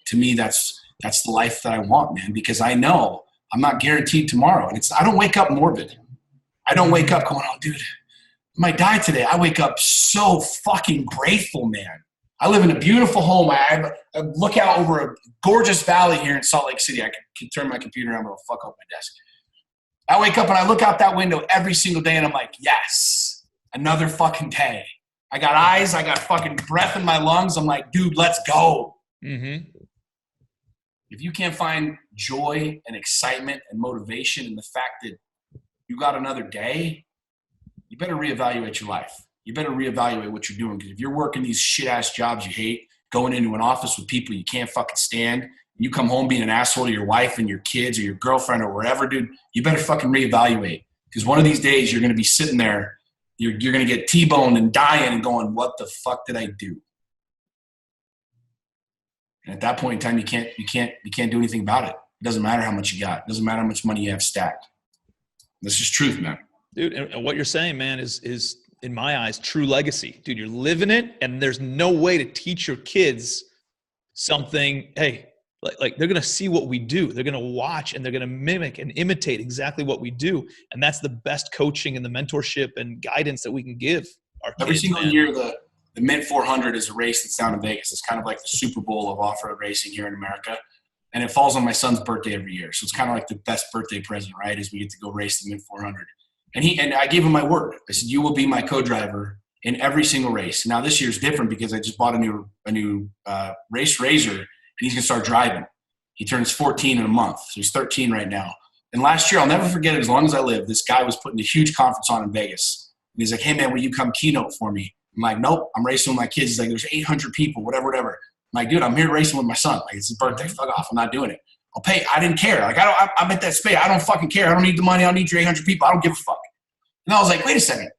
To me, that's the life that I want, man, because I know I'm not guaranteed tomorrow. And I don't wake up morbid. I don't wake up going, oh, dude, I might die today. I wake up so fucking grateful, man. I live in a beautiful home. I look out over a gorgeous valley here in Salt Lake City. I can turn my computer on, but I'll fuck up my desk. I wake up and I look out that window every single day, and I'm like, yes, another fucking day. I got eyes. I got fucking breath in my lungs. I'm like, dude, let's go. If you can't find joy and excitement and motivation in the fact that you got another day, you better reevaluate your life. You better reevaluate what you're doing, because if you're working these shit-ass jobs you hate, going into an office with people you can't fucking stand, and you come home being an asshole to your wife and your kids or your girlfriend or wherever, dude, you better fucking reevaluate, because one of these days you're going to be sitting there, you're going to get T-boned and dying and going, what the fuck did I do? And at that point in time, you can't do anything about it. It doesn't matter how much you got. It doesn't matter how much money you have stacked. This is truth, man. Dude, and what you're saying, man, is in my eyes, true legacy. Dude, you're living it, and there's no way to teach your kids something. Hey, like they're going to see what we do. They're going to watch, and they're going to mimic and imitate exactly what we do. And that's the best coaching and the mentorship and guidance that we can give our kids. Every single year, the Mint 400 is a race that's down in Vegas. It's kind of like the Super Bowl of off-road racing here in America. And it falls on my son's birthday every year. So it's kind of like the best birthday present, right, is we get to go race the Mint 400. And I gave him my word. I said, you will be my co-driver in every single race. Now this year's different because I just bought a new race razor, and he's going to start driving. He turns 14 in a month, so he's 13 right now. And last year, I'll never forget it as long as I live, this guy was putting a huge conference on in Vegas. And he's like, hey, man, will you come keynote for me? I'm like, nope, I'm racing with my kids. He's like, there's 800 people, whatever. I'm like, dude, I'm here racing with my son. Like, it's his birthday. Fuck off. I'm not doing it. I'll pay. I didn't care. Like, I'm at that space. I don't fucking care. I don't need the money. I don't need your 800 people. I don't give a fuck. And I was like, wait a second.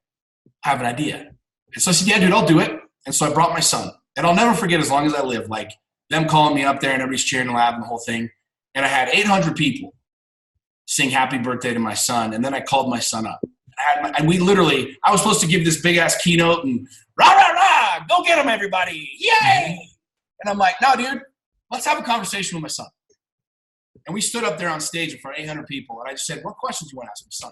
I have an idea. And so I said, yeah, dude, I'll do it. And so I brought my son. And I'll never forget as long as I live, like them calling me up there and everybody's cheering and laughing, the whole thing. And I had 800 people sing happy birthday to my son. And then I called my son up. And I was supposed to give this big ass keynote and rah, rah, rah, go get him, everybody. Yay. And I'm like, no, dude, let's have a conversation with my son. And we stood up there on stage in front of 800 people. And I just said, what questions do you want to ask my son?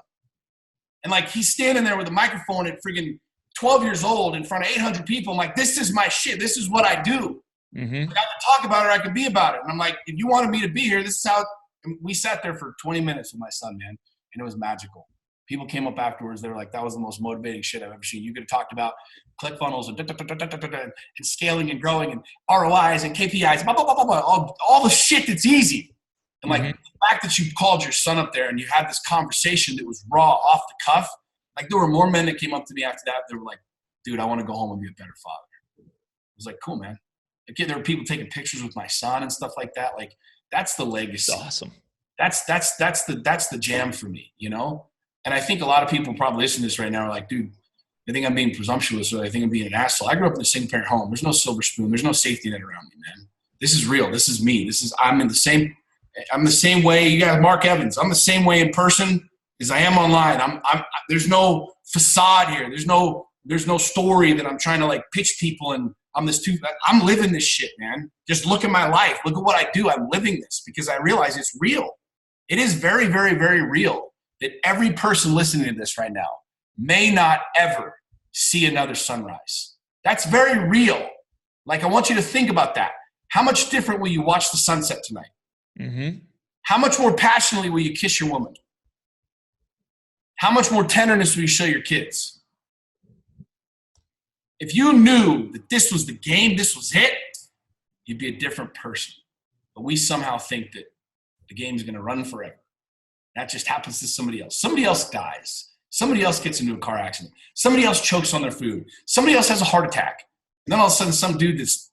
And like, he's standing there with a microphone at friggin' 12 years old in front of 800 people. I'm like, this is my shit. This is what I do. Mm-hmm. Like, I can talk about it or I can be about it. And I'm like, if you wanted me to be here, this is how. And we sat there for 20 minutes with my son, man. And it was magical. People came up afterwards. They were like, that was the most motivating shit I've ever seen. You could have talked about ClickFunnels and scaling and growing and ROIs and KPIs, blah, blah, blah, blah, blah, all the shit that's easy. And like, the fact that you called your son up there and you had this conversation that was raw, off the cuff, like there were more men that came up to me after that. They were like, dude, I want to go home and be a better father. I was like, cool, man. Again, there were people taking pictures with my son and stuff like that. Like, that's the legacy. That's awesome. That's the jam for me, you know? And I think a lot of people probably listening to this right now are like, dude, I think I'm being presumptuous, or I think I'm being an asshole. I grew up in a single parent home. There's no silver spoon. There's no safety net around me, man. This is real. This is me. I'm the same way. You got Mark Evans. I'm the same way in person as I am online. There's no facade here. There's no story that I'm trying to like pitch people. And I'm living this shit, man. Just look at my life. Look at what I do. I'm living this because I realize it's real. It is very, very, very real that every person listening to this right now may not ever see another sunrise. That's very real. Like, I want you to think about that. How much different will you watch the sunset tonight? Mm-hmm. How much more passionately will you kiss your woman? How much more tenderness will you show your kids? If you knew that this was the game, this was it, you'd be a different person. But we somehow think that the game's going to run forever. That just happens to somebody else. Somebody else dies. Somebody else gets into a car accident. Somebody else chokes on their food. Somebody else has a heart attack. And then all of a sudden, some dude that's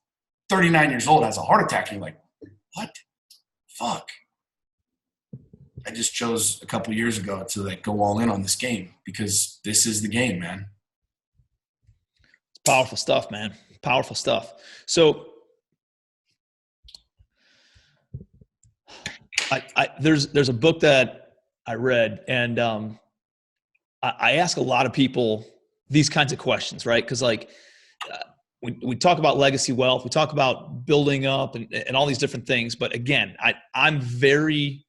39 years old has a heart attack. And you're like, what? Fuck. I just chose a couple years ago to like go all in on this game because this is the game, man. It's powerful stuff, man. Powerful stuff. So there's a book that I read, and I ask a lot of people these kinds of questions, right? Because like we talk about legacy wealth, we talk about building up and all these different things. But again, I'm very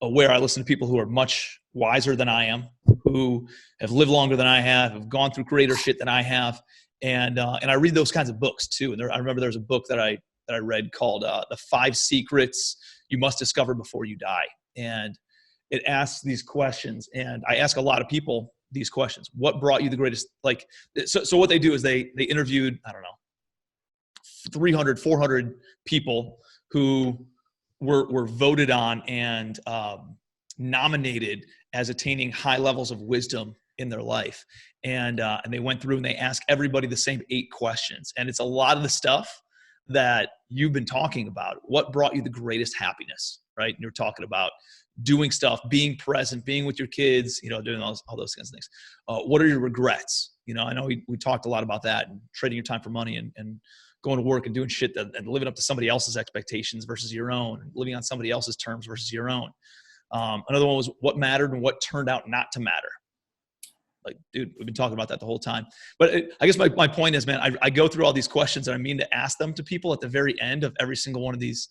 aware. I listen to people who are much wiser than I am, who have lived longer than I have gone through greater shit than I have, and I read those kinds of books too. And I remember there's a book that I read called "The 5 Secrets You Must Discover Before You Die," and it asks these questions. And I ask a lot of people these questions. What brought you the greatest, like, so what they do is they interviewed, I don't know, 300, 400 people who were voted on and nominated as attaining high levels of wisdom in their life. And they went through and they asked everybody the same 8 questions. And it's a lot of the stuff that you've been talking about. What brought you the greatest happiness, right? And you're talking about doing stuff, being present, being with your kids, you know, doing all those kinds of things. What are your regrets? You know, I know we talked a lot about that, and trading your time for money and going to work and doing shit and living up to somebody else's expectations versus your own, and living on somebody else's terms versus your own. Another one was what mattered and what turned out not to matter. Like, dude, we've been talking about that the whole time. But I guess my point is, man, I go through all these questions and I mean to ask them to people at the very end of every single one of these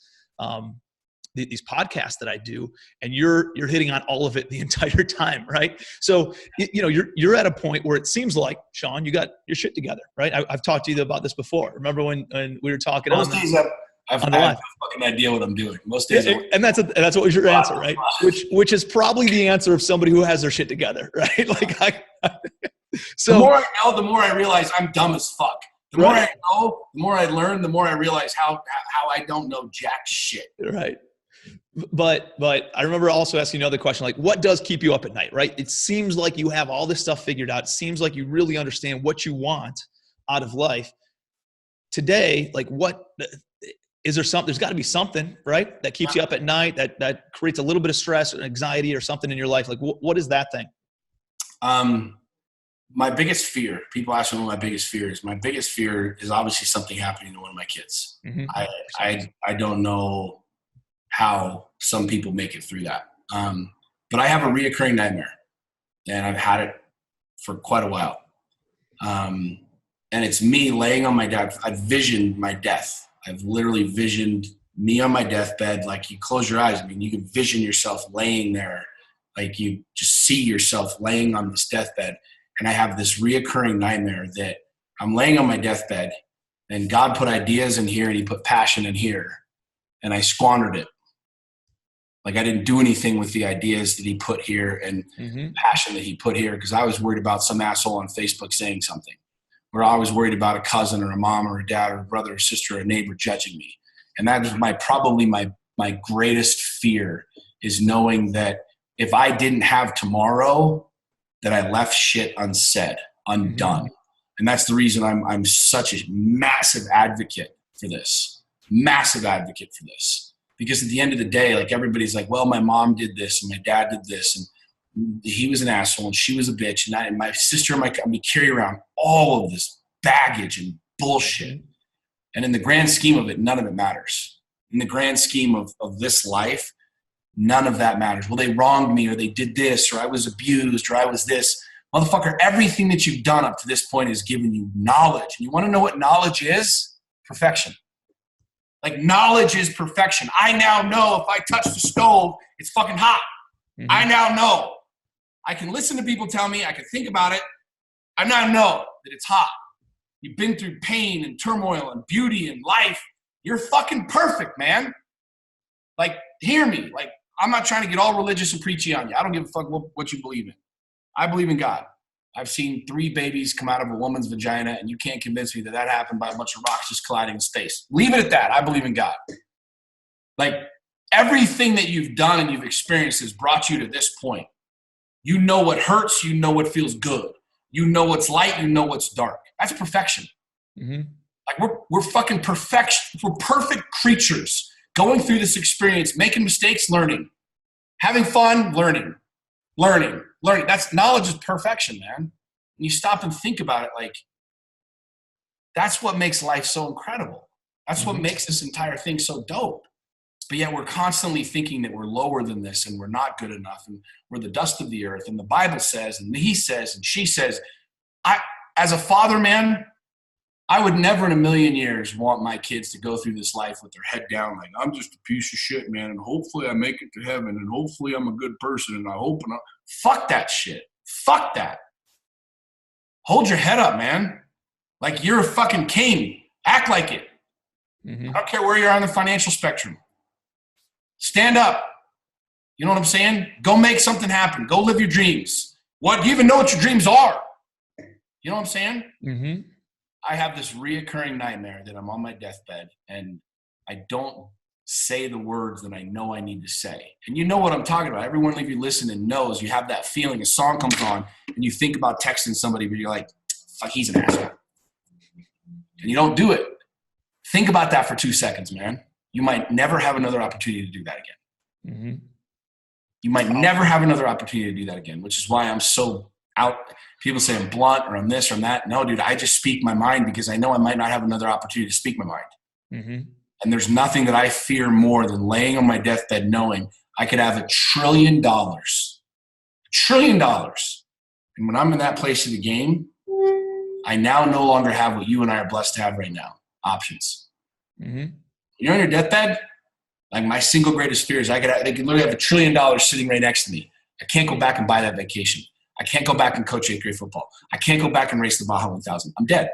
podcasts that I do, and you're hitting on all of it the entire time, right? So, you're at a point where it seems like, Sean, you got your shit together, right? I've talked to you about this before. Remember when we were talking Most days I have no fucking idea what I'm doing. Most days. And that's what was your answer, right? Which is probably the answer of somebody who has their shit together, right? Like so the more I know, the more I realize I'm dumb as fuck. The more I know, the more I learn, the more I realize how I don't know jack shit. Right. But I remember also asking another question, like, what does keep you up at night, right? It seems like you have all this stuff figured out. It seems like you really understand what you want out of life. Today, like, what is there something? There's got to be something, right, that keeps you up at night, that creates a little bit of stress or anxiety or something in your life. Like, what is that thing? My biggest fear. People ask me what my biggest fear is. My biggest fear is obviously something happening to one of my kids. Mm-hmm. I don't know how some people make it through that. But I have a reoccurring nightmare, and I've had it for quite a while. And it's me laying on my death. I've visioned my death. I've literally visioned me on my deathbed. Like, you close your eyes. I mean, you can vision yourself laying there. Like, you just see yourself laying on this deathbed. And I have this reoccurring nightmare that I'm laying on my deathbed, and God put ideas in here and he put passion in here, and I squandered it. Like, I didn't do anything with the ideas that he put here and passion that he put here, because I was worried about some asshole on Facebook saying something, or I was worried about a cousin or a mom or a dad or a brother or sister or a neighbor judging me. And that is probably my greatest fear, is knowing that if I didn't have tomorrow, that I left shit unsaid, undone. Mm-hmm. And that's the reason I'm such a massive advocate for this. Massive advocate for this. Because at the end of the day, like, everybody's like, well, my mom did this and my dad did this and he was an asshole and she was a bitch and my sister and we carry around all of this baggage and bullshit. And in the grand scheme of it, none of it matters. In the grand scheme of this life, none of that matters. Well, they wronged me, or they did this, or I was abused, or I was this. Motherfucker, everything that you've done up to this point has given you knowledge. And you want to know what knowledge is? Perfection. Like, knowledge is perfection. I now know if I touch the stove, it's fucking hot. Mm-hmm. I now know. I can listen to people tell me. I can think about it. I now know that it's hot. You've been through pain and turmoil and beauty and life. You're fucking perfect, man. Like, hear me. Like, I'm not trying to get all religious and preachy on you. I don't give a fuck what you believe in. I believe in God. I've seen 3 babies come out of a woman's vagina, and you can't convince me that happened by a bunch of rocks just colliding in space. Leave it at that. I believe in God. Like, everything that you've done and you've experienced has brought you to this point. You know what hurts. You know what feels good. You know what's light. You know what's dark. That's perfection. Mm-hmm. Like, we're fucking perfection. We're perfect creatures. Going through this experience, making mistakes, learning, having fun, learning. That's knowledge is perfection, man. When you stop and think about it, like, that's what makes life so incredible. That's what makes this entire thing so dope. But yet we're constantly thinking that we're lower than this and we're not good enough and we're the dust of the earth. And the Bible says, and he says, and she says, as a father, man, I would never in a million years want my kids to go through this life with their head down, like, I'm just a piece of shit, man, and hopefully I make it to heaven, and hopefully I'm a good person, and I hope. Fuck that shit. Fuck that. Hold your head up, man. Like, you're a fucking king. Act like it. Mm-hmm. I don't care where you are on the financial spectrum. Stand up. You know what I'm saying? Go make something happen. Go live your dreams. What? Do you even know what your dreams are? You know what I'm saying? Mm-hmm. I have this reoccurring nightmare that I'm on my deathbed and I don't say the words that I know I need to say. And you know what I'm talking about. Everyone of you listening knows you have that feeling. A song comes on and you think about texting somebody, but you're like, fuck, he's an asshole. And you don't do it. Think about that for 2 seconds, man. You might never have another opportunity to do that again. Mm-hmm. You might never have another opportunity to do that again, which is why I'm so out. People say I'm blunt or I'm this or I'm that. No, dude, I just speak my mind because I know I might not have another opportunity to speak my mind. Mm-hmm. And there's nothing that I fear more than laying on my deathbed knowing I could have $1 trillion, $1 trillion, And when I'm in that place of the game, I now no longer have what you and I are blessed to have right now, options. Mm-hmm. You're on your deathbed, like my single greatest fear is they could literally have $1 trillion sitting right next to me. I can't go back and buy that vacation. I can't go back and coach 8th grade football. I can't go back and race the Baja 1000. I'm dead.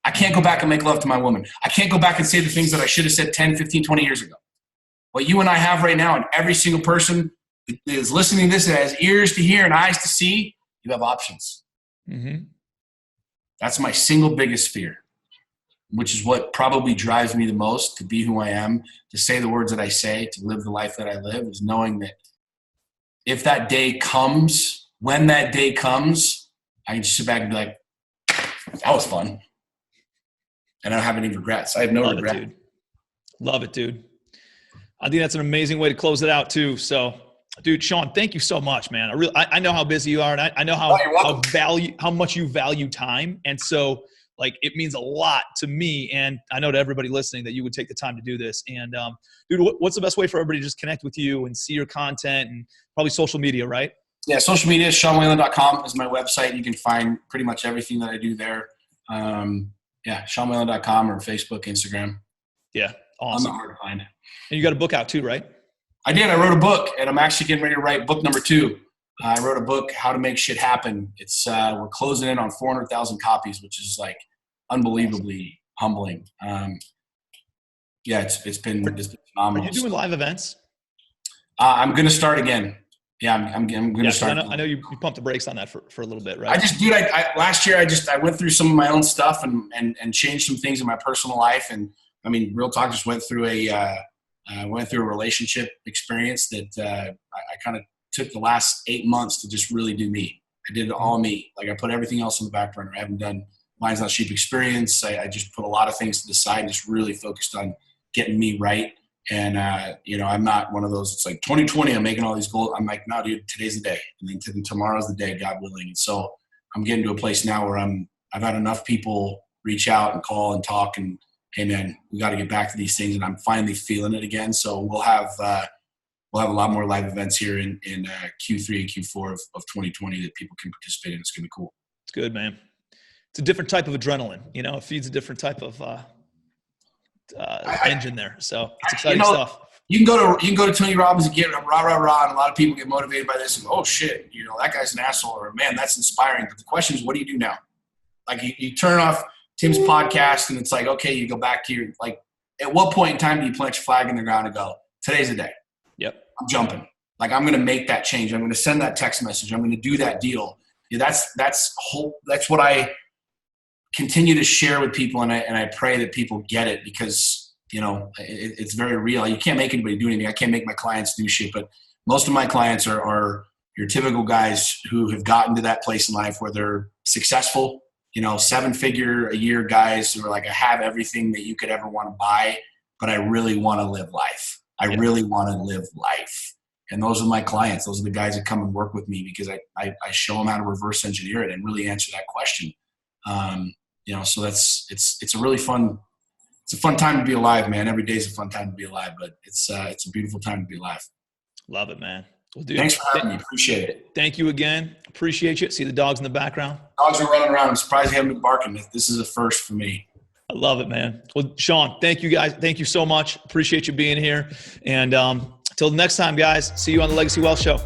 I can't go back and make love to my woman. I can't go back and say the things that I should have said 10, 15, 20 years ago. What you and I have right now, and every single person that is listening to this that has ears to hear and eyes to see, you have options. Mm-hmm. That's my single biggest fear, which is what probably drives me the most to be who I am, to say the words that I say, to live the life that I live, is knowing that if that day comes, when that day comes, I can just sit back and be like, that was fun. And I don't have any regrets. I have no regrets. Dude. Love it, dude. I think that's an amazing way to close it out too. So, dude, Sean, thank you so much, man. I know how busy you are, and I know how much you value time. And so, like, it means a lot to me, and I know to everybody listening that you would take the time to do this. And, dude, what's the best way for everybody to just connect with you and see your content, and probably social media, right? Yeah, social media, SeanWhalen.com is my website. You can find pretty much everything that I do there. SeanWhalen.com or Facebook, Instagram. Yeah, awesome. I'm not hard to find. And you got a book out too, right? I did. I wrote a book, and I'm actually getting ready to write book number 2. I wrote a book, How to Make Shit Happen. It's we're closing in on 400,000 copies, which is like unbelievably humbling. It's been phenomenal. Are you doing live events? I'm going to start again. Yeah, I'm going to start. I know you pumped the brakes on that for a little bit, right? Last year I went through some of my own stuff and changed some things in my personal life. And I mean, real talk, just went through a relationship experience that I kind of took the last 8 months to just really do me. I did it all me. Like, I put everything else on the back burner. I haven't done Lines Not Sheep experience. I just put a lot of things to the side and just really focused on getting me right. And, I'm not one of those, it's like 2020, I'm making all these goals. I'm like, no, dude, today's the day. And then tomorrow's the day, God willing. And so I'm getting to a place now where I've had enough people reach out and call and talk and, hey man, we got to get back to these things. And I'm finally feeling it again. So we'll have a lot more live events here in Q3 and Q4 of 2020 that people can participate in. It's going to be cool. It's good, man. It's a different type of adrenaline. It feeds a different type of engine there. So it's exciting stuff. You can go to Tony Robbins and get rah, and a lot of people get motivated by this and oh shit, that guy's an asshole, or man, that's inspiring. But the question is, what do you do now? Like, you turn off Tim's podcast and it's like, okay, you go back to your, like, at what point in time do you plant your flag in the ground and go, today's the day? Yep. I'm jumping. Like, I'm going to make that change. I'm going to send that text message. I'm going to do that deal. Yeah, that's what I continue to share with people. And I pray that people get it, because, it's very real. You can't make anybody do anything. I can't make my clients do shit, but most of my clients are your typical guys who have gotten to that place in life where they're successful, 7-figure a year guys who are like, I have everything that you could ever want to buy, but I really want to live life. I really want to live life. And those are my clients. Those are the guys that come and work with me, because I show them how to reverse engineer it and really answer that question. So it's a really fun, it's a fun time to be alive, man. Every day is a fun time to be alive, but it's a beautiful time to be alive. Love it, man. Well, dude, thanks for having me. Appreciate it. Thank you again. Appreciate you. See the dogs in the background? Dogs are running around. I'm surprised they haven't been barking. This is a first for me. I love it, man. Well, Sean, thank you guys. Thank you so much. Appreciate you being here. And until the next time, guys, see you on the Legacy Wealth Show.